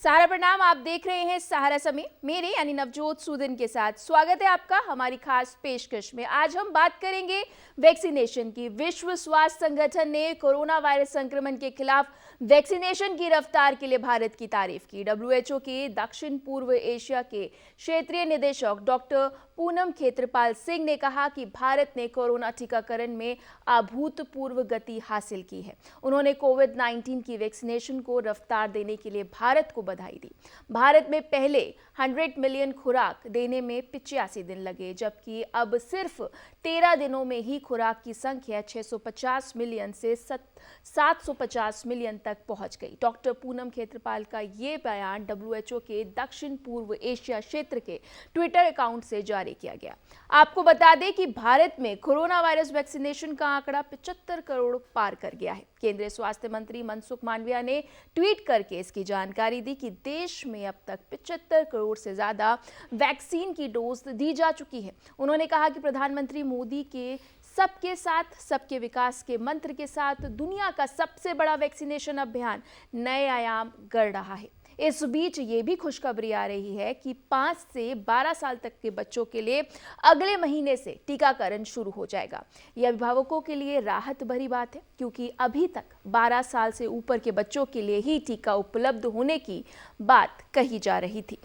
सारा प्रणाम। आप देख रहे हैं सहारा समय मेरे यानी नवजोत सूदन के साथ। स्वागत है आपका हमारी खास पेशकश में। आज हम बात करेंगे वैक्सीनेशन की। विश्व स्वास्थ्य संगठन ने कोरोना वायरस संक्रमण के खिलाफ वैक्सीनेशन की रफ्तार के लिए भारत की तारीफ की। डब्ल्यूएचओ के दक्षिण पूर्व एशिया के क्षेत्रीय निदेशक डॉक्टर पूनम खेत्रपाल सिंह ने कहा कि भारत ने कोरोना टीकाकरण में अभूतपूर्व गति हासिल की है। उन्होंने कोविड-19 की वैक्सीनेशन को रफ्तार देने के लिए भारत को बधाई दी। भारत में पहले 100 मिलियन खुराक देने में 85 दिन लगे, जबकि अब सिर्फ 13 दिनों में ही खुराक की संख्या 650 मिलियन से 750 मिलियन तक पहुंच गई। डॉक्टर पूनम खेत्रपाल का ये बयान डब्ल्यूएचओ के दक्षिण पूर्व एशिया क्षेत्र के ट्विटर अकाउंट से जारी किया गया। आपको बता दें कि भारत में कोरोना वायरस वैक्सीनेशन का आंकड़ा 75 करोड़ पार कर गया है। केंद्रीय स्वास्थ्य मंत्री मनसुख मांडविया ने ट्वीट करके इसकी जानकारी दी कि देश में अब तक 75 करोड़ से ज्यादा वैक्सीन की डोज दी जा चुकी है। उन्होंने कहा कि प्रधानमंत्री मोदी के सबके साथ सबके विकास के मंत्र के साथ दुनिया का सबसे बड़ा वैक्सीनेशन अभियान नए आयाम गढ़ रहा है। इस बीच ये भी खुशखबरी आ रही है कि 5 से 12 साल तक के बच्चों के लिए अगले महीने से टीकाकरण शुरू हो जाएगा। यह अभिभावकों के लिए राहत भरी बात है, क्योंकि अभी तक 12 साल से ऊपर के बच्चों के लिए ही टीका उपलब्ध होने की बात कही जा रही थी।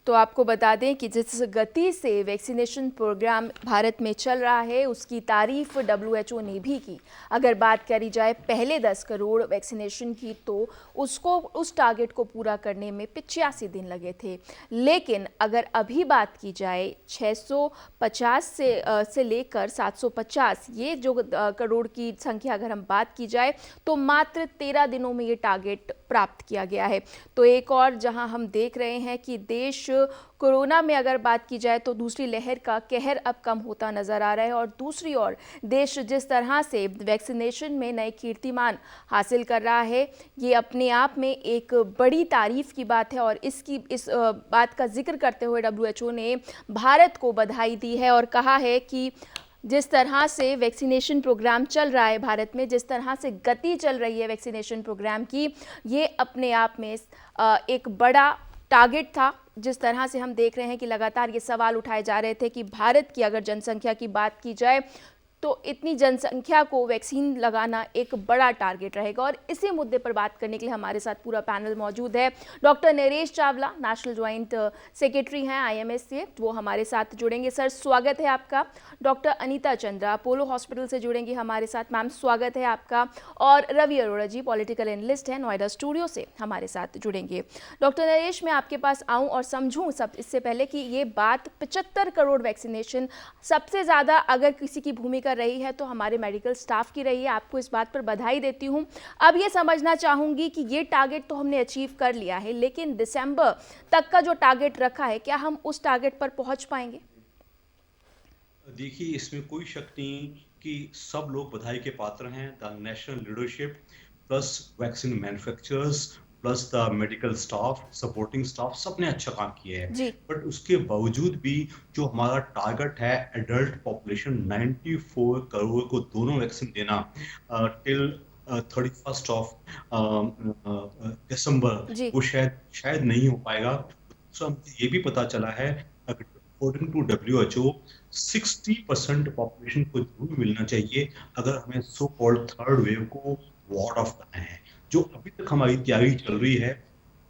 तो आपको बता दें कि जिस गति से वैक्सीनेशन प्रोग्राम भारत में चल रहा है, उसकी तारीफ डब्ल्यूएचओ ने भी की। अगर बात करी जाए पहले 10 करोड़ वैक्सीनेशन की, तो उस टारगेट को पूरा करने में 85 दिन लगे थे। लेकिन अगर अभी बात की जाए 650 से लेकर 750, ये जो करोड़ की संख्या अगर हम बात की जाए, तो मात्र 13 दिनों में ये टारगेट प्राप्त किया गया है। तो एक और जहां हम देख रहे हैं कि देश कोरोना में अगर बात की जाए तो दूसरी लहर का कहर अब कम होता नजर आ रहा है, और दूसरी ओर देश जिस तरह से वैक्सीनेशन में नए कीर्तिमान हासिल कर रहा है, ये अपने आप में एक बड़ी तारीफ की बात है। और इस बात का जिक्र करते हुए डब्ल्यूएचओ ने भारत को बधाई दी है और कहा है कि जिस तरह से वैक्सीनेशन प्रोग्राम चल रहा है भारत में, जिस तरह से गति चल रही है वैक्सीनेशन प्रोग्राम की, ये अपने आप में एक बड़ा टारगेट था। जिस तरह से हम देख रहे हैं कि लगातार ये सवाल उठाए जा रहे थे कि भारत की अगर जनसंख्या की बात की जाए तो इतनी जनसंख्या को वैक्सीन लगाना एक बड़ा टारगेट रहेगा। और इसी मुद्दे पर बात करने के लिए हमारे साथ पूरा पैनल मौजूद है। Doctor Naresh Chawla, national joint secretary हैं आईएमएस से, वो हमारे साथ जुड़ेंगे। सर, स्वागत है आपका। Doctor Anita Chandra, Apollo hospital से जुड़ेंगी हमारे साथ। मैम, स्वागत है आपका। और रवि अरोड़ा जी, पॉलिटिकल एनालिस्ट हैं, नोएडा स्टूडियो से हमारे साथ जुड़ेंगे। डॉक्टर नरेश, मैं आपके पास आऊँ और समझूँ सब इससे पहले कि ये बात 75 करोड़ वैक्सीनेशन, सबसे ज़्यादा अगर किसी की भूमिका रही है तो हमारे मेडिकल स्टाफ की रही है। आपको इस बात पर बधाई देती हूं। अब ये समझना चाहूंगी कि ये टारगेट तो हमने अचीव कर लिया है, लेकिन दिसंबर तक का जो टारगेट रखा है, क्या हम उस टारगेट पर पहुंच पाएंगे? देखिए, इसमें कोई शक नहीं कि सब लोग बधाई के पात्र हैं। The national leadership plus vaccine manufacturers plus the medical staff, supporting staff, सबने अच्छा काम किया है। जी। बट उसके बावजूद भी जो हमारा टारगेट है, एडल्ट पॉपुलेशन 94 करोड़ को दोनों वैक्सीन देना टिल 31st ऑफ दिसंबर, जी। वो शायद नहीं हो पाएगा। तो हमको ये भी पता चला है, अकॉर्डिंग टू डब्ल्यूएचओ 60% पॉपुलेशन को जरूर मिलना चाहिए अगर हमें सो कॉल्ड थर्ड वेव को वार्ड ऑफ करना है। जो अभी तक हमारी तैयारी चल रही है,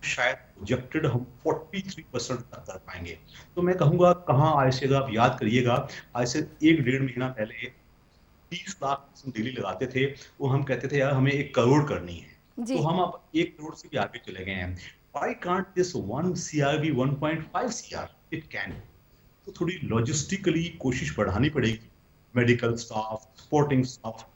शायद प्रोजेक्टेड हम 43% तक कर पाएंगे। तो मैं कहूंगा, कहाँ आज से, अगर आप याद करिएगा, आज से 1-1.5 महीना पहले 30 लाख डेली लगाते थे, वो हम कहते थे यार हमें 1 करोड़ करनी है। तो जी। हम अब 1 करोड़ से भी आगे चले गए हैं। Why can't this 1 CR be 1.5 CR? It can. तो थोड़ी लॉजिस्टिकली कोशिश बढ़ानी पड़ेगी। Medical staff, supporting staff,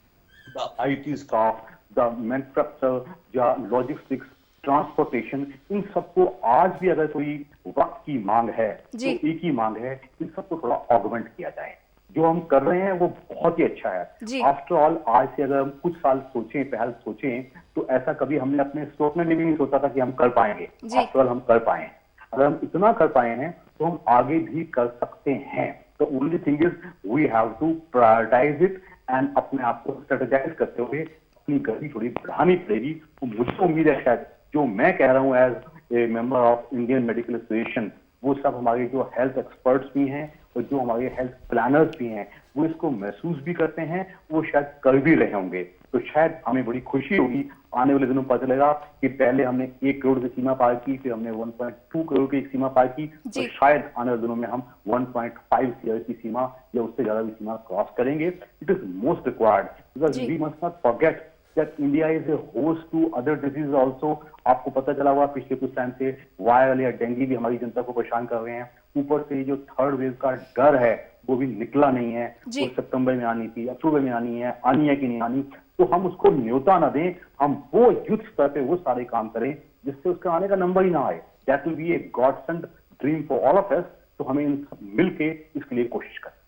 the IT staff, the manufacture या लॉजिस्टिक्स, ट्रांसपोर्टेशन, इन सबको आज भी अगर कोई वक्त की मांग है तो जी। एक ही मांग है, इन सबको थोड़ा ऑगमेंट किया जाए। जो हम कर रहे हैं वो बहुत ही अच्छा है। जी। आफ्टर ऑल, आज से अगर हम कुछ साल सोचें, पहले सोचें, तो ऐसा कभी हमने अपने स्वप्न में भी नहीं सोचा था कि हम कर पाएंगे। जी। आफ्टर ऑल हम कर पाए। अगर हम इतना कर पाए हैं तो हम आगे भी कर सकते हैं। तो only thing is we have to prioritize it and अपने आप को स्ट्रेटेजाइज करते हुए अपनी गति थोड़ी बढ़ानी पड़ेगी। तो मुझे उम्मीद है शायद जो मैं कह रहा हूँ as a member of Indian Medical Association, वो सब हमारे जो हेल्थ एक्सपर्ट्स भी हैं और जो हमारे हेल्थ प्लानर्स भी हैं वो इसको महसूस भी करते हैं, वो शायद कर भी रहे होंगे। तो शायद हमें बड़ी खुशी होगी, आने वाले दिनों में पता चलेगा कि पहले हमने 1 करोड़ की सीमा पार की, फिर हमने 1.2 करोड़ की सीमा पार की, तो शायद आने वाले दिनों में हम 1.5 करोड़ की सीमा या उससे ज्यादा की सीमा क्रॉस करेंगे। It is most required because we must not forget that India is a host to other diseases also। आपको पता चला हुआ पिछले कुछ टाइम से वायरल या डेंगू भी हमारी जनता को परेशान कर रहे हैं। ऊपर से जो थर्ड वेव का डर है वो भी निकला नहीं है। वो सितंबर में आनी थी, अक्टूबर में आनी है कि नहीं आनी, तो हम उसको न्योता ना दें, हम वो युद्ध स्तर पे वो सारे काम करें जिससे उसका आने का नंबर ही ना आए। That will be a God sent dream for all of us. तो हमें मिलके इसके लिए कोशिश करें।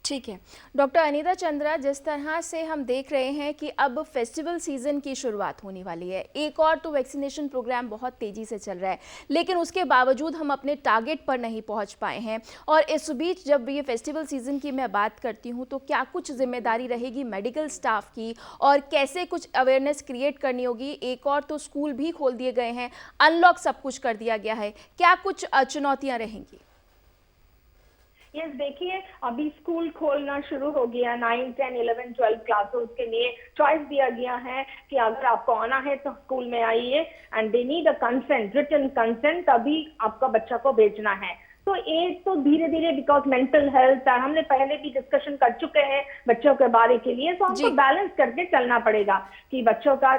ठीक है डॉक्टर अनीता चंद्रा, जिस तरह से हम देख रहे हैं कि अब फेस्टिवल सीजन की शुरुआत होने वाली है, एक और तो वैक्सीनेशन प्रोग्राम बहुत तेजी से चल रहा है, लेकिन उसके बावजूद हम अपने टारगेट पर नहीं पहुंच पाए हैं। और इस बीच जब ये फेस्टिवल सीजन की मैं बात करती हूं तो क्या कुछ जिम्मेदारी रहेगी मेडिकल स्टाफ की और कैसे कुछ अवेयरनेस क्रिएट करनी होगी? एक और तो स्कूल भी खोल दिए गए हैं, अनलॉक सब कुछ कर दिया गया है, क्या कुछ चुनौतियाँ रहेंगी? यस, देखिए अभी स्कूल खोलना शुरू हो गया, 9, 10, 11, 12 क्लासेस के लिए चॉइस दिया गया है कि अगर आपको आना है तो स्कूल में आइए and they need a consent, written consent, तभी आपका बच्चा को भेजना है। तो एक तो धीरे धीरे बिकॉज मेंटल हेल्थ हमने पहले भी डिस्कशन कर चुके हैं बच्चों के बारे के लिए, तो हमको बैलेंस करके चलना पड़ेगा कि बच्चों का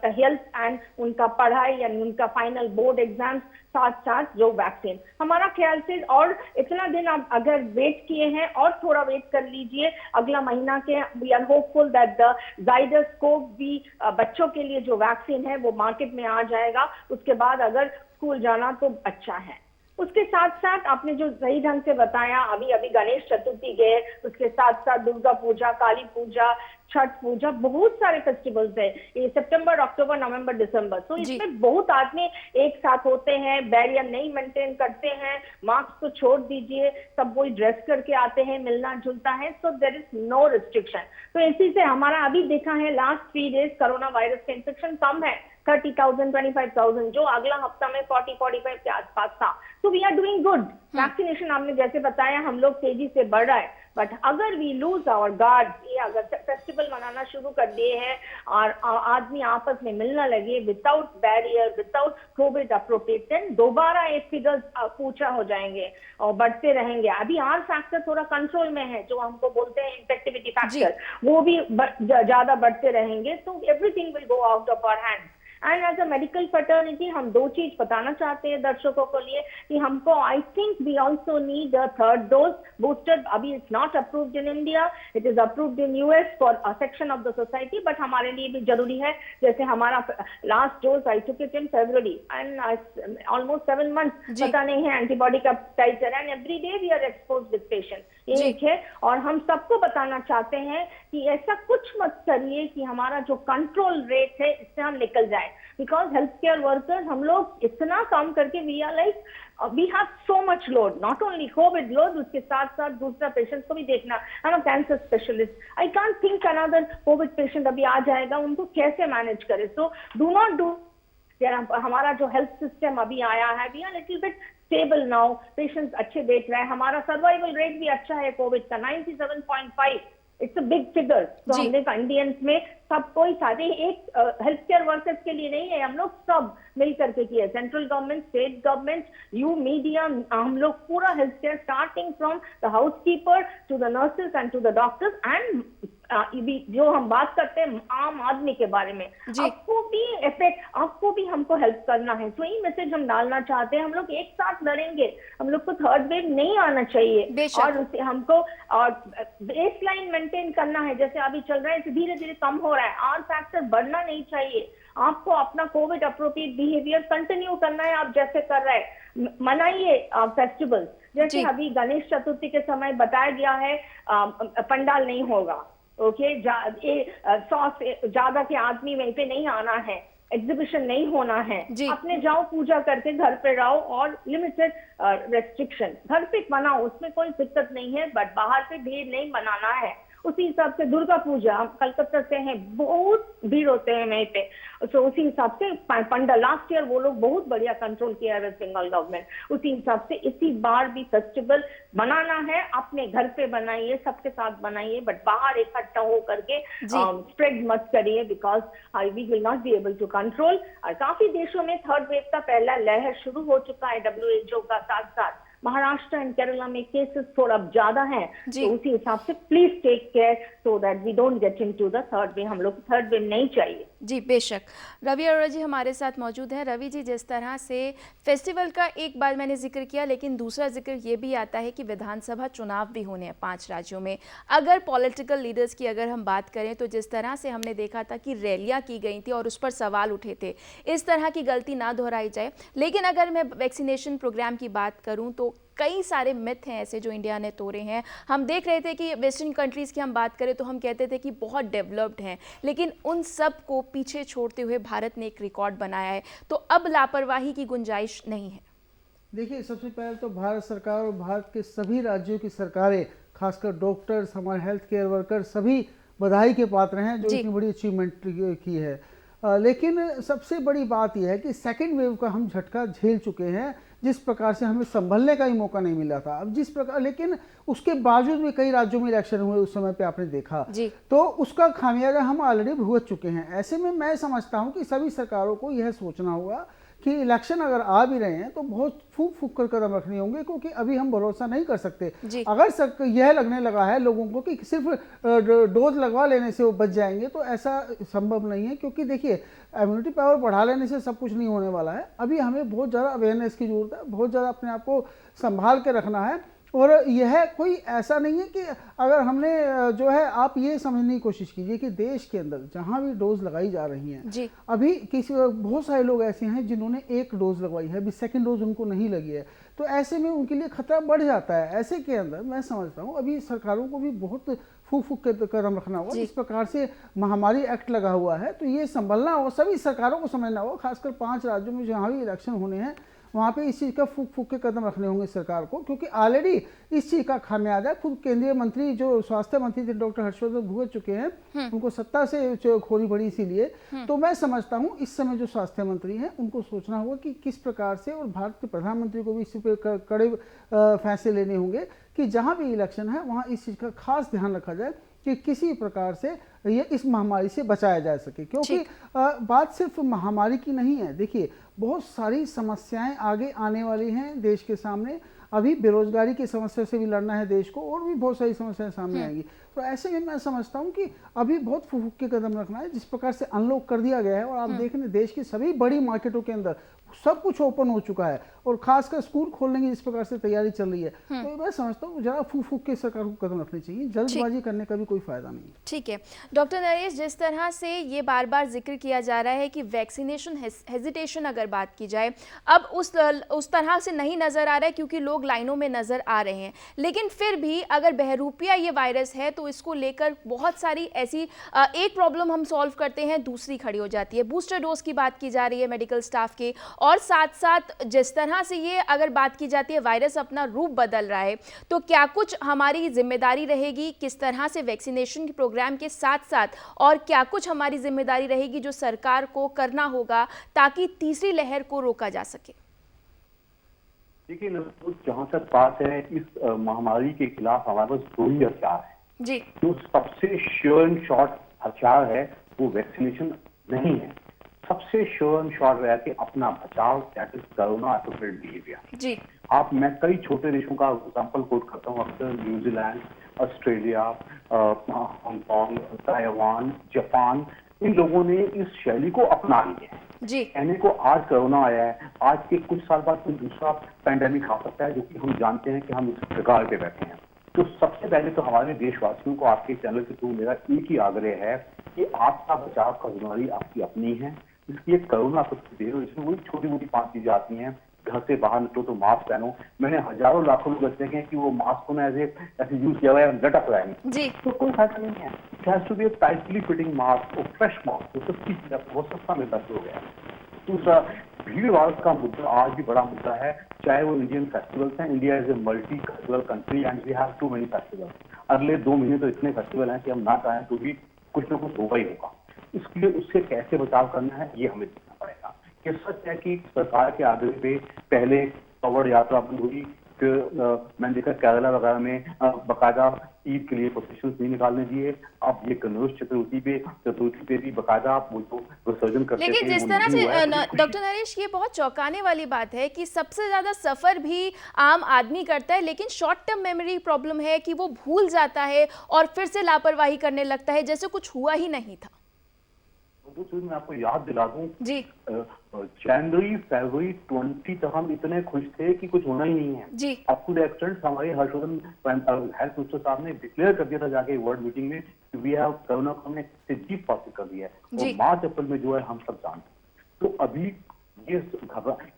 हेल्थ एंड उनका पढ़ाई या उनका फाइनल बोर्ड एग्जाम साथ साथ जो वैक्सीन, हमारा ख्याल से और इतना दिन आप अगर वेट किए हैं और थोड़ा वेट कर लीजिए, अगला महीना के we are hopeful that the Zydus को भी बच्चों के लिए जो वैक्सीन है वो मार्केट में आ जाएगा। उसके बाद अगर स्कूल जाना तो अच्छा है। उसके साथ साथ आपने जो सही ढंग से बताया, अभी अभी गणेश चतुर्थी गए, उसके साथ साथ दुर्गा पूजा, काली पूजा, छठ पूजा, बहुत सारे फेस्टिवल्स है ये सितंबर, अक्टूबर, नवंबर, दिसंबर। तो इसमें बहुत आदमी एक साथ होते हैं, बैरियर नहीं मेंटेन करते हैं, मास्क तो छोड़ दीजिए, सब वही ड्रेस करके आते हैं, मिलना जुलता है, so there is no restriction. तो इसी से हमारा अभी देखा है लास्ट 3 डेज कोरोना वायरस का इन्फेक्शन कम है, 30,000, 25,000, जो अगला हफ्ता में 40-45 के आसपास था। तो we are doing good. Vaccination आपने जैसे बताया हम लोग तेजी से बढ़ रहा है, बट अगर वी लूज आवर गार्ड, ये अगर फेस्टिवल मनाना शुरू कर दिए हैं और आदमी आपस में मिलना लगे without barrier, without covid appropriate, then दोबारा ये फिगर्स ऊंचा हो जाएंगे और बढ़ते रहेंगे। अभी आर फैक्टर थोड़ा कंट्रोल में है, जो हमको बोलते हैं इन्फेक्टिविटी फैक्टर, वो भी ज्यादा बढ़ते रहेंगे, तो everything will go out of our hand. And as a medical fraternity हम 2 चीज बताना चाहते हैं दर्शकों को लिए कि हमको I think we also need a third dose booster. अभी it's not approved in India, it is approved in US for a section of the society, but हमारे लिए भी जरूरी है। जैसे हमारा last dose I took it in February and almost 7 months, पता नहीं है एंटीबॉडी का titer, and every day we are expose with patient, एक है। और हम सबको बताना चाहते हैं कि ऐसा कुछ मत करिए कि हमारा जो कंट्रोल रेट है इससे हम निकल जाए, बिकॉज हेल्थ केयर वर्कर्स हम लोग इतना काम करके we are like we have so much load, not only covid load, उसके साथ साथ दूसरा पेशेंट्स को भी देखना। I am cancer specialist, I can't think another covid patient अभी आ जाएगा, उनको कैसे मैनेज करें। सो डू नॉट डू, हमारा जो हेल्थ सिस्टम अभी आया है we are little bit stable now, patients अच्छे देख रहे हैं, हमारा सर्वाइवल रेट भी अच्छा है कोविड का 97.5, इट्स अ बिग फिगर। तो हमने इंडियंस में सब कोई सारे एक हेल्थ केयर वर्कर्स के लिए नहीं है, हम लोग सब मिल करके किए, central government, state government, you media, हम लोग पूरा health care starting from the housekeeper to the nurses and to the doctors and जो हम बात करते हैं आम आदमी के बारे में, आपको भी इफेक्ट, आपको भी हमको हेल्प करना है। तो यही मैसेज हम डालना चाहते हैं, हम लोग एक साथ लड़ेंगे, हम लोग को थर्ड वेव नहीं आना चाहिए और उसे हमको और बेस लाइन मेंटेन करना है, जैसे अभी चल रहा है धीरे धीरे कम हो रहा है, आर फैक्टर बढ़ना नहीं चाहिए। आपको अपना कोविड अप्रोप्रिएट बिहेवियर कंटिन्यू करना है, आप जैसे कर रहे हैं, मनाइए फेस्टिवल्स। जैसे अभी गणेश चतुर्थी के समय बताया गया है पंडाल नहीं होगा, ओके, 100 से ज्यादा के आदमी वहीं पे नहीं आना है, एग्जीबिशन नहीं होना है, अपने जाओ पूजा करके घर पे रहो और लिमिटेड रेस्ट्रिक्शन घर पे बनाओ, उसमें कोई दिक्कत नहीं है, बट बाहर पे भीड़ नहीं बनाना है। उसी हिसाब से दुर्गा पूजा कलकत्ता से है, बहुत भीड़ होते हैं वहीं पे, तो उसी हिसाब से पंडा लास्ट ईयर वो लोग बहुत बढ़िया कंट्रोल किया है वेस्ट बंगाल गवर्नमेंट, उसी हिसाब से इसी बार भी फेस्टिवल बनाना है, अपने घर पे बनाइए, सबके साथ बनाइए, बट बाहर इकट्ठा हो करके स्प्रेड मत करिए, because we will not be able to control. और काफी देशों में थर्ड वेव का पहला लहर शुरू हो चुका है WHO का, साथ साथ महाराष्ट्र एंड केरला में केसेस थोड़ा ज्यादा हैं, तो उसी हिसाब से please take care so that we don't get into the third wave. हम लोग थर्ड वेव नहीं चाहिए। जी बेशक। रवि अरोड़ा जी हमारे साथ मौजूद हैं। रवि जी, जिस तरह से फेस्टिवल का एक बार मैंने जिक्र किया, लेकिन दूसरा जिक्र ये भी आता है कि विधानसभा चुनाव भी होने हैं 5 राज्यों में। अगर पॉलिटिकल लीडर्स की अगर हम बात करें तो जिस तरह से हमने देखा था कि रैलियां की गई थी और उस पर सवाल उठे थे, इस तरह की गलती ना दोहराई जाए। लेकिन अगर मैं वैक्सीनेशन प्रोग्राम की बात करूँ तो कई सारे मिथ हैं ऐसे जो इंडिया ने तोड़े हैं। हम देख रहे थे कि वेस्टर्न कंट्रीज़ की हम बात करें तो हम कहते थे कि बहुत डेवलप्ड हैं, लेकिन उन सब को पीछे छोड़ते हुए भारत ने एक रिकॉर्ड बनाया है, तो अब लापरवाही की गुंजाइश नहीं है। देखिए, सबसे पहले तो भारत सरकार और भारत के सभी राज्यों की सरकारें, खासकर डॉक्टर्स, हमारे हेल्थ केयर वर्कर, सभी बधाई के पात्र हैं जो इतनी बड़ी अचीवमेंट की है। लेकिन सबसे बड़ी बात यह है कि सेकेंड वेव का हम झटका झेल चुके हैं, जिस प्रकार से हमें संभलने का ही मौका नहीं मिला था। अब जिस प्रकार, लेकिन उसके बावजूद भी कई राज्यों में इलेक्शन हुए उस समय पे आपने देखा, तो उसका खामियाजा हम ऑलरेडी भुगत चुके हैं। ऐसे में मैं समझता हूं कि सभी सरकारों को यह सोचना होगा कि इलेक्शन अगर आ भी रहे हैं तो बहुत फूक फूक कर कदम रखने होंगे, क्योंकि अभी हम भरोसा नहीं कर सकते। अगर यह लगने लगा है लोगों को कि सिर्फ डोज लगवा लेने से वो बच जाएंगे, तो ऐसा संभव नहीं है। क्योंकि देखिए, इम्यूनिटी पावर बढ़ा लेने से सब कुछ नहीं होने वाला है। अभी हमें बहुत ज़्यादा अवेयरनेस की जरूरत है, बहुत ज़्यादा अपने आप को संभाल के रखना है। और यह कोई ऐसा नहीं है कि अगर हमने जो है, आप ये समझने की कोशिश कीजिए कि देश के अंदर जहाँ भी डोज लगाई जा रही हैं, अभी बहुत सारे लोग ऐसे हैं जिन्होंने 1 डोज लगवाई है, अभी सेकंड डोज उनको नहीं लगी है, तो ऐसे में उनके लिए खतरा बढ़ जाता है। ऐसे के अंदर मैं समझता हूँ अभी सरकारों को भी बहुत फूक फूक के कदम रखना होगा। जिस प्रकार से महामारी एक्ट लगा हुआ है, तो ये संभलना होगा, सभी सरकारों को समझना होगा, खासकर 5 राज्यों में जहाँ भी इलेक्शन होने हैं वहाँ पे इस चीज़ का फूक फूक के कदम रखने होंगे सरकार को, क्योंकि ऑलरेडी इस चीज़ का खामियाजा खुद केंद्रीय मंत्री, जो स्वास्थ्य मंत्री थे डॉक्टर हर्षवर्धन, भुगत चुके हैं। उनको सत्ता से खोनी पड़ी इसीलिए। तो मैं समझता हूँ इस समय जो स्वास्थ्य मंत्री हैं उनको सोचना होगा कि किस प्रकार से, और भारत के प्रधानमंत्री को भी इस पर कड़े फैसले लेने होंगे कि जहाँ भी इलेक्शन है वहाँ इस चीज़ का खास ध्यान रखा जाए कि किसी प्रकार से ये इस महामारी से बचाया जा सके। क्योंकि बात सिर्फ महामारी की नहीं है। देखिए, बहुत सारी समस्याएं आगे आने वाली हैं देश के सामने। अभी बेरोजगारी की समस्या से भी लड़ना है देश को, और भी बहुत सारी समस्याएं सामने आएंगी। तो ऐसे में मैं समझता हूं कि अभी बहुत फूक के कदम रखना है। जिस प्रकार से अनलॉक कर दिया गया है, और आप देख रहे हैं देश की सभी बड़ी मार्केटों के अंदर सब कुछ ओपन हो चुका है, और खासकर स्कूल खोलने की जिस प्रकार से तैयारी चल रही है, तो मैं समझता हूँ जरा फूक फूक के सरकार को कदम रखने चाहिए, जल्दबाजी करने का भी कोई फायदा नहीं। ठीक है डॉक्टर नरेश, जिस तरह से ये बार बार जिक्र किया जा रहा है कि वैक्सीनेशन हेजिटेशन अगर बात की जाए, अब उस तरह से नहीं नजर आ रहा है, क्योंकि लोग लाइनों में नजर आ रहे हैं। लेकिन फिर भी अगर बहरूपिया ये वायरस है तो इसको लेकर बहुत सारी ऐसी एक प्रॉब्लम हम सॉल्व करते हैं, दूसरी खड़ी हो जाती है। बूस्टर डोज की बात की जा रही है मेडिकल स्टाफ के, और साथ साथ जिस तरह से ये अगर बात की जाती है वायरस अपना रूप बदल रहा है, तो क्या कुछ हमारी जिम्मेदारी रहेगी किस तरह से वैक्सीनेशन के प्रोग्राम के साथ साथ, और क्या कुछ हमारी जिम्मेदारी रहेगी जो सरकार को करना होगा ताकि तीसरी लहर को रोका जा सके? देखिए, जहां तक बात है, इस महामारी के खिलाफ हमारे पास 2 ही हथियार है जी। जो सबसे श्योर एंड शॉर्ट हथियार है वो वैक्सीनेशन नहीं है। सबसे श्योर एंड शॉर्ट है कि अपना बचाव, that is corona appropriate behaviour जी। मैं कई छोटे देशों का एग्जांपल कोट करता हूँ अक्सर, New Zealand, Australia, Hong Kong, Taiwan, Japan, इन लोगों ने इस शैली को अपना लिया है जी। कहने को आज कोरोना आया है, आज के कुछ साल बाद कोई दूसरा पैंडेमिक आ सकता है, जो कि हम जानते हैं कि हम इस प्रकार पे बैठे हैं। तो सबसे पहले तो हमारे देशवासियों को आपके चैनल के थ्रू मेरा एक ही आग्रह है कि आपका बचाव का जिम्मेदारी आपकी अपनी है। इसलिए कोरोना को दे दो, इसमें वही छोटी मोटी 5 चीजें आती हैं। घर से बाहर निकलो तो मास्क पहनो। मैंने हजारों लाखों लोग ऐसे हैं कि वो मास्क को ना ऐसे यूज किया हुआ है, लटक रहा है जी। तो कोई फायदा नहीं है। It has to be a tightly fitting mask, और फ्रेश मास्क, तो सस्ती चीज है, बहुत सस्ता मिलता हो गया। दूसरा, भीड़ भाड़ का मुद्दा आज भी बड़ा मुद्दा है, चाहे वो इंडियन फेस्टिवल्स हैं। India is a multi cultural country and we have too many festivals. अगले 2 महीने तो इतने फेस्टिवल हैं कि हम ना चाहें तो भी कुछ ना कुछ होगा ही होगा। इसलिए उससे कैसे बचाव करना है ये हमें देखना पड़ेगा। कि सच है कि सरकार के आग्रह पे पहले कांवड़ यात्रा बंद हुई, फिर मैंने देखा केरला वगैरह में बाकायदा ईद के लिए प्रोसेशन नहीं निकालने दिए। अब ये गणेश चतुर्थी पे भी बाकायदा वो जो विसर्जन करते थे, लेकिन जिस तरह से डॉक्टर नरेश, ये बहुत चौंकाने वाली बात है कि सबसे ज्यादा सफर भी आम आदमी करता है, लेकिन शॉर्ट टर्म मेमोरी प्रॉब्लम है कि वो भूल जाता है और फिर से लापरवाही करने लगता है जैसे कुछ हुआ ही नहीं था। तो चीज मैं आपको याद दिला दूं जी, जनवरी फरवरी 20 तक हम इतने खुश थे कि कुछ होना ही नहीं है जी, अप टू द एक्सटेंट हमारे हर्षवर्धन हेल्थ मिनिस्टर साहब ने डिक्लेयर कर दिया था जाके वर्ल्ड मीटिंग में कि वी हैव कोरोना को हमने जीत हासिल कर दिया है। और मार्च अप्रैल में जो है हम सब जानते। तो अभी ये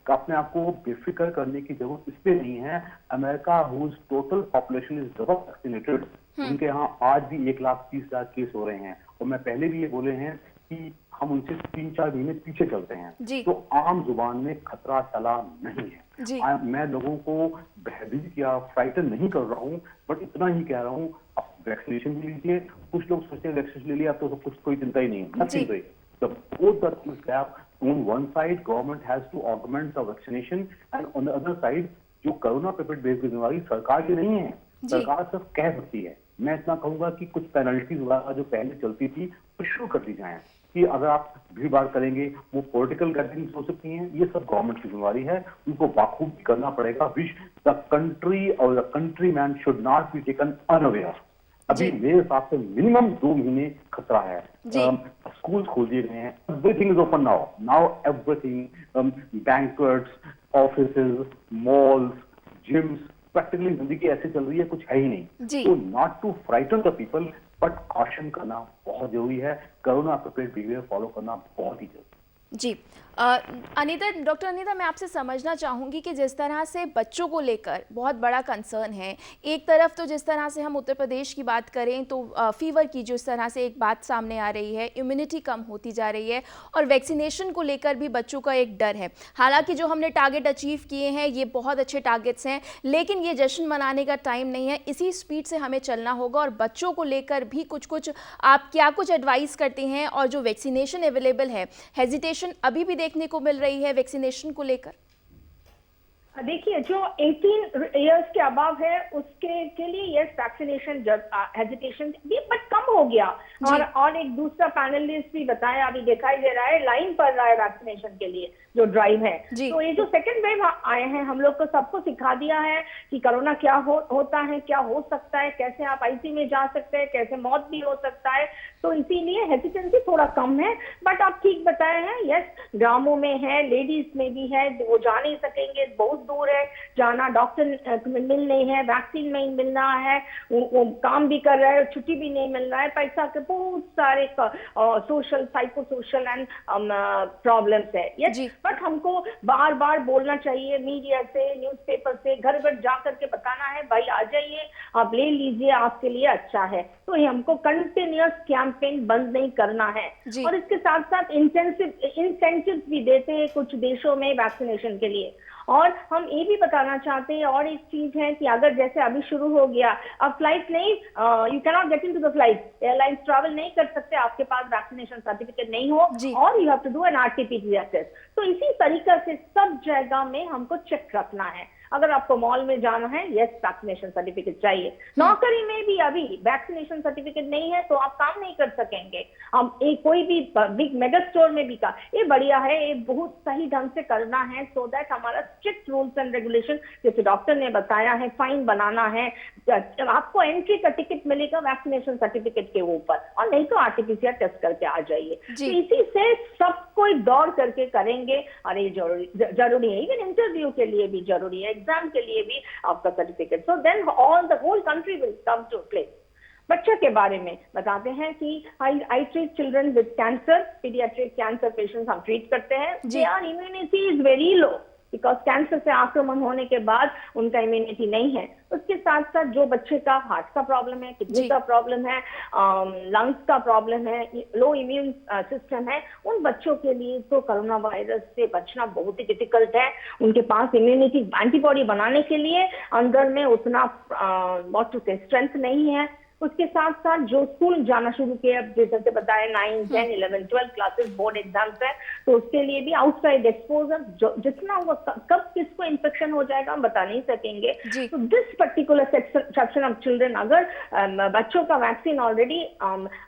अपने आप को बेफिक्र करने की जरूरत इसलिए नहीं है। America whose total population is double vaccinated, उनके यहाँ आज भी 1,30,000 केस हो रहे हैं। और मैं पहले भी ये बोले हैं कि हम उनसे 3-4 महीने पीछे चलते हैं। तो आम जुबान में खतरा टला नहीं है। मैं लोगों को भयभीत या फ्राइटन नहीं कर रहा हूँ, बट इतना ही कह रहा हूँ आप वैक्सीनेशन भी लीजिए। कुछ लोग सोचते हैं वैक्सीनेशन ले लिया तो कुछ कोई चिंता ही नहीं है। Nothing doing. The both the things have, on one side government has to augment the vaccination and on the other side जो कोरोना पेपर बेस्ड बीमारी सरकार की नहीं है, सरकार सिर्फ कह सकती है। मैं इतना कहूंगा कि कुछ पेनल्टीज वगैरह जो पहले चलती थी वो शुरू कर दी जाए कि अगर आप भीड़ भाड़ करेंगे वो पॉलिटिकल गैदरिंग्स हो सकती हैं। ये सब गवर्नमेंट की जिम्मेवारी है, उनको बाखूबी करना पड़ेगा। विच द कंट्री और the country man should not be taken unaware. अभी मेरे हिसाब से मिनिमम 2 महीने खतरा है। स्कूल खोल दिए गए हैं, everything is open now everything, banquets, offices, malls, gyms, practically जिंदगी ऐसे चल रही है कुछ है ही नहीं। तो not to frighten the people but caution करना बहुत जरूरी है। कोरोना प्रिपेयर्ड बिहेवियर फॉलो करना बहुत ही जरूरी है। जी, अनीता, डॉक्टर अनीता, मैं आपसे समझना चाहूँगी कि जिस तरह से बच्चों को लेकर बहुत बड़ा कंसर्न है, एक तरफ तो जिस तरह से हम उत्तर प्रदेश की बात करें तो फीवर की जो इस तरह से एक बात सामने आ रही है, इम्यूनिटी कम होती जा रही है और वैक्सीनेशन को लेकर भी बच्चों का एक डर है। हालांकि जो हमने टारगेट अचीव किए हैं ये बहुत अच्छे टारगेट्स हैं, लेकिन ये जश्न मनाने का टाइम नहीं है। इसी स्पीड से हमें चलना होगा और बच्चों को लेकर भी कुछ आप क्या कुछ एडवाइस करते हैं? और जो वैक्सीनेशन अवेलेबल है, हेजिटेशन अभी भी देखने को मिल रही है वैक्सीनेशन को लेकर? देखिए, जो 18 इयर्स के अबव है उसके लिए यस वैक्सीनेशन हेजिटेशन भी बट कम हो गया। और एक दूसरा पैनलिस्ट भी बताया, अभी दिखाई दे रहा है लाइन पड़ रहा है वैक्सीनेशन के लिए जो ड्राइव है। तो ये जो सेकंड वेव आए हैं हम लोग को सबको सिखा दिया है कि कोरोना क्या होता है, क्या हो सकता है, कैसे आप आईसीयू में जा सकते हैं, कैसे मौत भी हो सकता है। तो इसीलिए हेजिटेंसी थोड़ा कम है। बट आप ठीक बताए हैं, यस ग्रामों में है, लेडीज में भी है, वो जा नहीं सकेंगे, बहुत दूर है जाना, डॉक्टर मिल नहीं है, वैक्सीन नहीं मिल रहा है, वो काम भी कर रहा है, छुट्टी भी नहीं मिल रहा है, पैसा के बहुत सारे social psycho social and problems है। यस, बट हमको बार बार बोलना चाहिए, मीडिया से, न्यूज़पेपर से, घर घर जा करके बताना है, भाई आ जाइए, आप ले लीजिए, आपके लिए अच्छा है। तो ये हमको कंटिन्यूअस कैंपेन बंद नहीं करना है। और इसके साथ साथ इंसेंटिव भी देते हैं कुछ देशों में वैक्सीनेशन के लिए। और हम ये भी बताना चाहते हैं, और एक चीज है कि अगर जैसे अभी शुरू हो गया, अब फ्लाइट नहीं, you can not gate into the flight, airlines travel नहीं कर सकते, आपके पास वैक्सीनेशन सर्टिफिकेट नहीं हो, और you have to do an RT PCR test. तो इसी तरीके से सब जगह में हमको चेक रखना है। अगर आपको मॉल में जाना है, यस वैक्सीनेशन सर्टिफिकेट चाहिए। नौकरी में भी अभी वैक्सीनेशन सर्टिफिकेट नहीं है तो आप काम नहीं कर सकेंगे। हम एक कोई भी बिग मेगा स्टोर में भी का ये बढ़िया है, ये बहुत सही ढंग से करना है, सो दैट हमारा स्ट्रिक्ट रूल्स एंड रेगुलेशन, जैसे डॉक्टर ने बताया है, फाइन बनाना है, आपको एंट्री का टिकट मिलेगा वैक्सीनेशन सर्टिफिकेट के ऊपर, और नहीं तो आरटी-पीसीआर टेस्ट करके आ जाइए। तो इसी से सब कोई दौड़ करके करेंगे, और ये जरूरी है, इवन इंटरव्यू के लिए भी जरूरी है, एग्जाम के लिए भी आपका certificate. So then all the whole country will come to place. बच्चे के बारे में बताते हैं कि I treat children with cancer, paediatric cancer patients हम ट्रीट करते हैं। Their immunity is very low, because cancer से आक्रमण होने के बाद उनका इम्यूनिटी नहीं है। उसके साथ साथ जो बच्चे का हार्ट का प्रॉब्लम है, किडनी का प्रॉब्लम है, लंग्स का प्रॉब्लम है, लो इम्यून सिस्टम है, उन बच्चों के लिए तो कोरोना वायरस से बचना बहुत ही डिफिकल्ट है। उनके पास इम्यूनिटी एंटीबॉडी बनाने के लिए अंदर में उतना व्हाट टू से स्ट्रेंथ नहीं है। उसके साथ साथ जो स्कूल जाना शुरू किया, जैसे से बताया 9, 10, 11, 12 क्लासेस बोर्ड एग्जाम्स है, तो उसके लिए भी आउटसाइड एक्सपोजर जितना वो कब किसको इन्फेक्शन हो जाएगा हम बता नहीं सकेंगे। तो this particular section of children, अगर बच्चों का वैक्सीन ऑलरेडी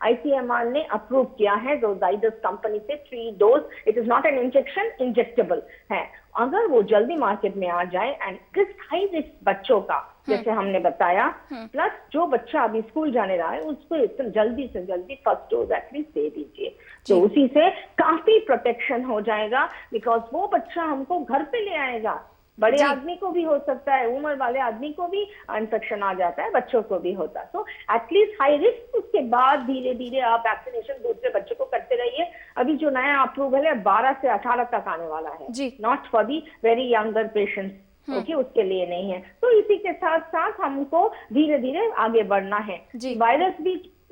ICMR ने अप्रूव किया है जो जाइडस कंपनी से 3 dose, it is not an injection, injectable है, अगर वो जल्दी मार्केट में आ जाए एंड किस हाई रिस्क बच्चों का जैसे हमने बताया, प्लस जो बच्चा अभी स्कूल जाने रहा है उसको एकदम जल्दी से जल्दी फर्स्ट डोज एटलीस्ट दे दीजिए, तो उसी से काफी प्रोटेक्शन हो जाएगा, बिकॉज वो बच्चा हमको घर पे ले आएगा। बड़े आदमी को भी हो सकता है, उम्र वाले आदमी को भी इन्फेक्शन आ जाता है, बच्चों को भी होता है, तो एटलीस्ट हाई रिस्क, उसके बाद धीरे धीरे आप वैक्सीनेशन दूसरे बच्चों को करते रहिए। अभी जो नया अप्रूवल है 12 से 18 तक आने वाला है, not for the very younger patients, okay, उसके लिए नहीं है। तो इसी के साथ साथ हमको धीरे धीरे आगे बढ़ना है।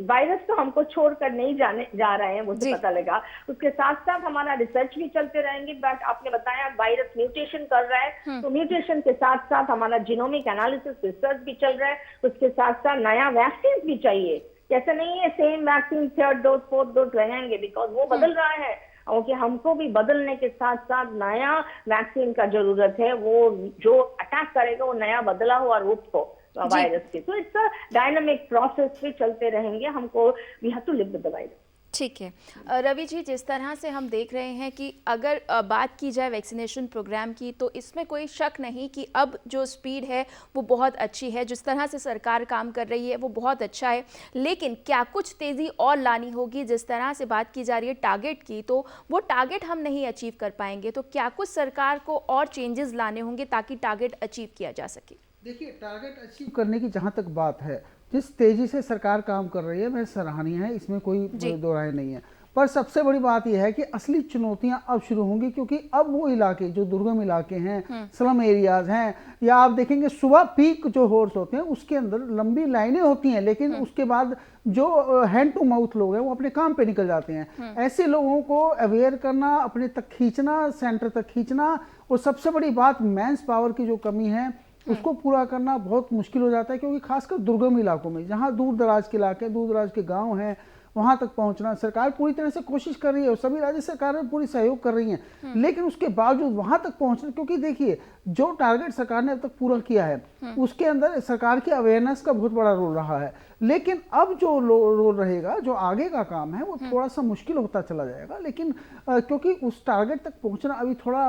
वायरस तो हमको छोड़कर नहीं जा रहे हैं, मुझे पता लगा, उसके साथ साथ हमारा रिसर्च भी चलते रहेंगे। बट आपने बताया वायरस म्यूटेशन कर रहा है, तो म्यूटेशन के साथ साथ हमारा जीनोमिक एनालिसिस रिसर्च भी चल रहा है, उसके साथ साथ नया वैक्सीन भी चाहिए। जैसे नहीं है same vaccine 3rd dose 4th dose रहेंगे, बिकॉज वो बदल रहा है, ओके, हमको भी बदलने के साथ साथ नया वैक्सीन का जरूरत है, वो जो अटैक करेगा वो नया बदला हुआ रूप को वायरस के। तो इट्स अ डायनामिक प्रोसेस भी चलते रहेंगे, हमको we have to live with the virus. ठीक है रवि जी, जिस तरह से हम देख रहे हैं कि अगर बात की जाए वैक्सीनेशन प्रोग्राम की, तो इसमें कोई शक नहीं कि अब जो स्पीड है वो बहुत अच्छी है, जिस तरह से सरकार काम कर रही है वो बहुत अच्छा है, लेकिन क्या कुछ तेज़ी और लानी होगी? जिस तरह से बात की जा रही है टारगेट की, तो वो टारगेट हम नहीं अचीव कर पाएंगे, तो क्या कुछ सरकार को और चेंजेस लाने होंगे ताकि टारगेट अचीव किया जा सके? देखिए, टारगेट अचीव करने की जहाँ तक बात है, जिस तेज़ी से सरकार काम कर रही है वह सराहनीय है, इसमें कोई दो राय नहीं है। पर सबसे बड़ी बात यह है कि असली चुनौतियां अब शुरू होंगी, क्योंकि अब वो इलाके जो दुर्गम इलाके हैं, स्लम एरियाज हैं, या आप देखेंगे सुबह पीक जो हॉर्स होते हैं उसके अंदर लंबी लाइनें होती हैं, लेकिन उसके बाद जो हैंड टू माउथ लोग हैं वो अपने काम पे निकल जाते हैं। ऐसे लोगों को अवेयर करना, अपने तक खींचना, सेंटर तक खींचना, और सबसे बड़ी बात मैंस पावर की जो कमी है उसको पूरा करना बहुत मुश्किल हो जाता है, क्योंकि खासकर दुर्गम इलाकों में जहाँ दूर दराज के इलाके, दूर दराज के गांव हैं, वहां तक पहुंचना सरकार पूरी तरह से कोशिश कर रही है और सभी राज्य सरकारें पूरी सहयोग कर रही हैं, लेकिन उसके बावजूद वहां तक पहुंचना, क्योंकि देखिए जो टारगेट सरकार ने अब तक पूरा किया है उसके अंदर सरकार की अवेयरनेस का बहुत बड़ा रोल रहा है, लेकिन अब जो रोल रहेगा, जो आगे का काम है, वो थोड़ा सा मुश्किल होता चला जाएगा। लेकिन क्योंकि उस टारगेट तक पहुंचना अभी थोड़ा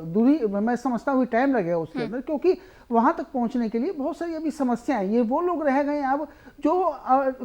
दूरी, मैं समझता हूँ टाइम लगेगा उसके अंदर, क्योंकि वहां तक पहुंचने के लिए बहुत सारी अभी समस्याएं, ये वो लोग रह गए हैं अब जो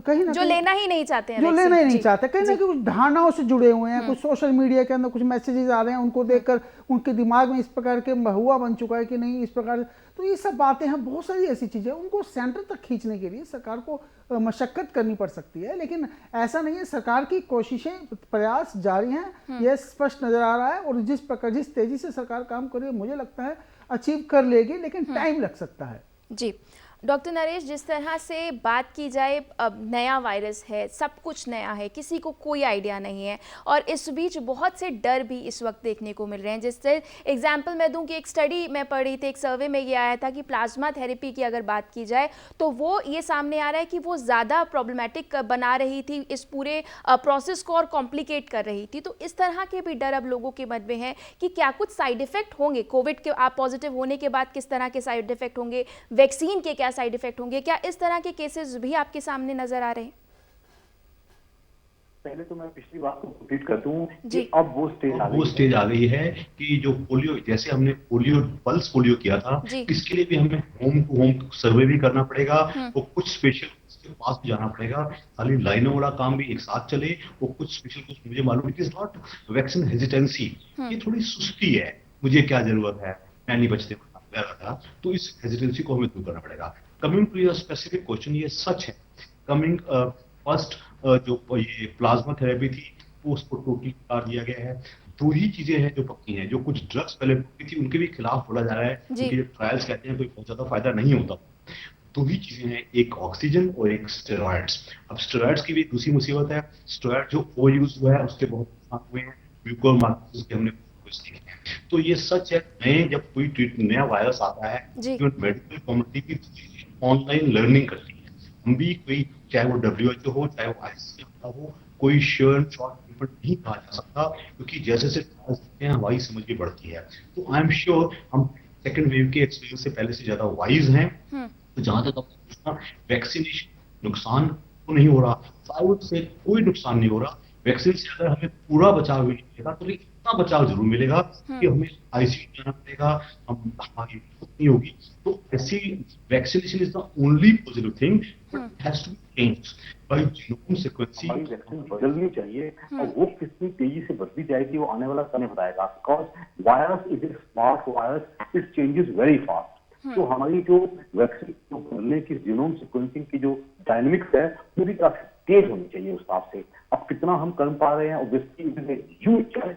कहीं ना जो लेना ही नहीं चाहते हैं, जो लेना ही नहीं चाहते, कहीं ना कहीं कुछ धारणाओं से जुड़े हुए हैं, कुछ सोशल मीडिया के अंदर कुछ मैसेजेस आ रहे हैं, उनको देखकर उनके दिमाग में इस प्रकार के हुआ बन चुका है कि नहीं इस प्रकार, तो ये सब बातें हैं, बहुत सारी ऐसी चीजें, उनको सेंटर तक खींचने के लिए सरकार को मशक्कत करनी पड़ सकती है, लेकिन ऐसा नहीं है, सरकार की कोशिशें, प्रयास जारी हैं, यह स्पष्ट नजर आ रहा है, और जिस तेजी से सरकार काम कर रही है मुझे लगता है अचीव कर लेगी, लेकिन टाइम लग सकता है। जी डॉक्टर नरेश, जिस तरह से बात की जाए, अब नया वायरस है, सब कुछ नया है, किसी को कोई आइडिया नहीं है, और इस बीच बहुत से डर भी इस वक्त देखने को मिल रहे हैं। जिससे एग्जांपल मैं दूं कि एक स्टडी मैं पढ़ रही थी, एक सर्वे में ये आया था कि प्लाज्मा थेरेपी की अगर बात की जाए तो वो ये सामने आ रहा है कि वो ज़्यादा प्रॉब्लमेटिक बना रही थी, इस पूरे प्रोसेस को और कॉम्प्लिकेट कर रही थी। तो इस तरह के भी डर अब लोगों के मन में है कि क्या कुछ साइड इफेक्ट होंगे कोविड के, आप पॉजिटिव होने के बाद किस तरह के साइड इफेक्ट होंगे, वैक्सीन के क्या साइड इफेक्ट होंगे, क्या इस तरह के केसेस भी आपके सामने नजर आ रहे हैं? पहले तो मैं पिछली बात को कंप्लीट कर दूं कि अब वो स्टेज आ गई है कि जो पोलियो, जैसे हमने पोलियो पल्स पोलियो किया था, इसके लिए भी हमें होम टू होम सर्वे भी करना पड़ेगा, और कुछ स्पेशल के पास भी जाना पड़ेगा, खाली लाइनों वाला काम भी एक साथ चले, और कुछ स्पेशल, कुछ मुझे मालूम it is not vaccine hesitancy, ये थोड़ी सुस्ती है, मुझे क्या जरूरत है, मैं नहीं बचते था, तो इस हेजिटेंसी को हमें दूर करना पड़ेगा। Coming to your specific question, ये सच है, कमिंग फर्स्ट जो ये प्लाज्मा थेरेपी थी वो उसको टोटली हटा दिया गया है। दो ही चीजें हैं जो पक्की हैं, जो कुछ ड्रग्स पहले पक्की थी उनके भी खिलाफ बोला जा रहा है, क्योंकि जो ट्रायल्स कहते हैं कोई बहुत ज्यादा फायदा नहीं होता। दो ही चीजें हैं, एक ऑक्सीजन और एक स्टेरॉइड्स। अब स्टेरॉइड्स की भी दूसरी मुसीबत है, स्टेरॉइड जो ओवर यूज हुआ है उसके बहुत नुकसान हुए हैं, म्यूकोरमाइकोसिस के हमने तो ये सच है, नए जब कोई नया वायरस आता है जो मेडिकल कम्युनिटी की ऑनलाइन लर्निंग करती है, हम भी कोई चाहे वो WHO हो, चाहे वो ICMR हो, कोई शॉर्ट ट्रीटमेंट नहीं कहा जा सकता, क्योंकि जैसे जैसे trials होते हैं हमारी समझ भी बढ़ती है। तो आई एम श्योर हम सेकेंड वेव के एक्सपीरियंस से पहले से ज्यादा वाइज हैं। तो जहां तक आपका वैक्सीनेशन नुकसान तो नहीं हो रहा, साउथ से कोई नुकसान नहीं हो रहा। वैक्सीन से अगर हमें पूरा बचाव भी नहीं मिलेगा तो इतना बचाव जरूर मिलेगा कि हमें आईसीयू जाना पड़ेगा, हमारी मौत नहीं होगी। तो ऐसी vaccination is the only positive thing, but it has to be changed by genome sequencing. हमारी वैक्सीन बदलनी चाहिए और वो कितनी तेजी से बदली जाएगी वो आने वाला समय बताएगा, because virus is a smart virus, it changes very fast. तो हमारी जो वैक्सीन को बदलने की जीनोम सीक्वेंसिंग की जो डायनेमिक्स है वो भी काफी तेज होनी चाहिए उस हिसाब से। अब कितना हम कर पा रहे हैं, obviously it is a huge challenge,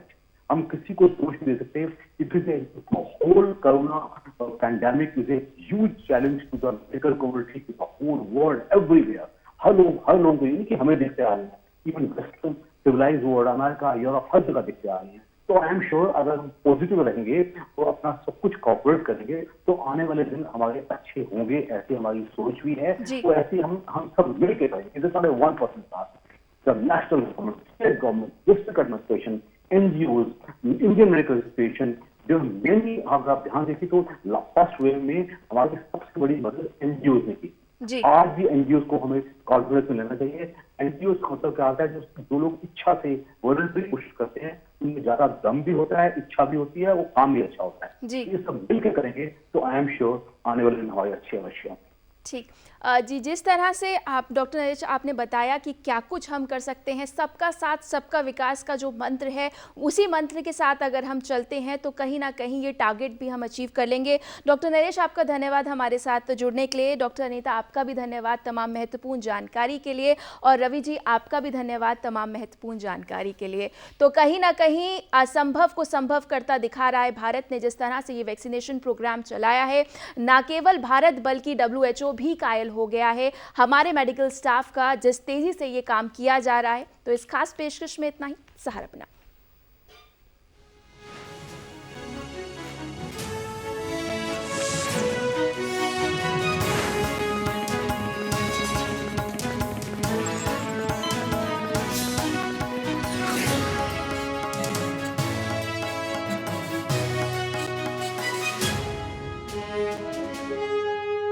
हम किसी को दोष नहीं दे सकते। It is a whole corona pandemic is a huge challenge to the medical community, to the whole world, everywhere. हर लोगों को, ये नहीं कि हमें दिखते आ रहे हैं, even western civilize world, America, Europe, हर जगह दिखते आ रही है। तो आई एम श्योर अगर हम पॉजिटिव रहेंगे तो अपना सब कुछ कॉपरेट करेंगे तो आने वाले दिन हमारे अच्छे होंगे, ऐसी हमारी सोच भी है। तो ऐसे हम सब मिलकर करेंगे। It is not a one person task. The national government, state government, district administration, NGOs, Indian Medical association, जो मेनली अगर आप ध्यान देखिए तो फर्स्ट वेव में हमारी सबसे बड़ी मदद NGOs ने की। आज भी NGOs को हमें कॉन्फिडेंस में लेना चाहिए। NGOs का मतलब क्या आता है, जो लोग इच्छा से वॉलंटरी कोशिश करते हैं उनमें ज्यादा दम भी होता है, इच्छा भी होती है, वो काम भी अच्छा होता है। ये सब मिलकर करेंगे तो आई एम श्योर आने वाले दिन हमारे अच्छे अवश्य होंगे। ठीक जी, जिस तरह से आप डॉक्टर नरेश आपने बताया कि क्या कुछ हम कर सकते हैं, सबका साथ सबका विकास का जो मंत्र है उसी मंत्र के साथ अगर हम चलते हैं तो कहीं ना कहीं ये टारगेट भी हम अचीव कर लेंगे। डॉक्टर नरेश आपका धन्यवाद हमारे साथ जुड़ने के लिए। डॉक्टर अनीता आपका भी धन्यवाद तमाम महत्वपूर्ण जानकारी के लिए, और रवि जी आपका भी धन्यवाद तमाम महत्वपूर्ण जानकारी के लिए। तो कहीं ना कहीं असंभव को संभव करता दिखा रहा है भारत ने, जिस तरह से ये वैक्सीनेशन प्रोग्राम चलाया है। ना केवल भारत बल्कि WHO भी कायल हो गया है हमारे मेडिकल स्टाफ का, जिस तेजी से ये काम किया जा रहा है। तो इस खास पेशकश में इतना ही। सहारा बना।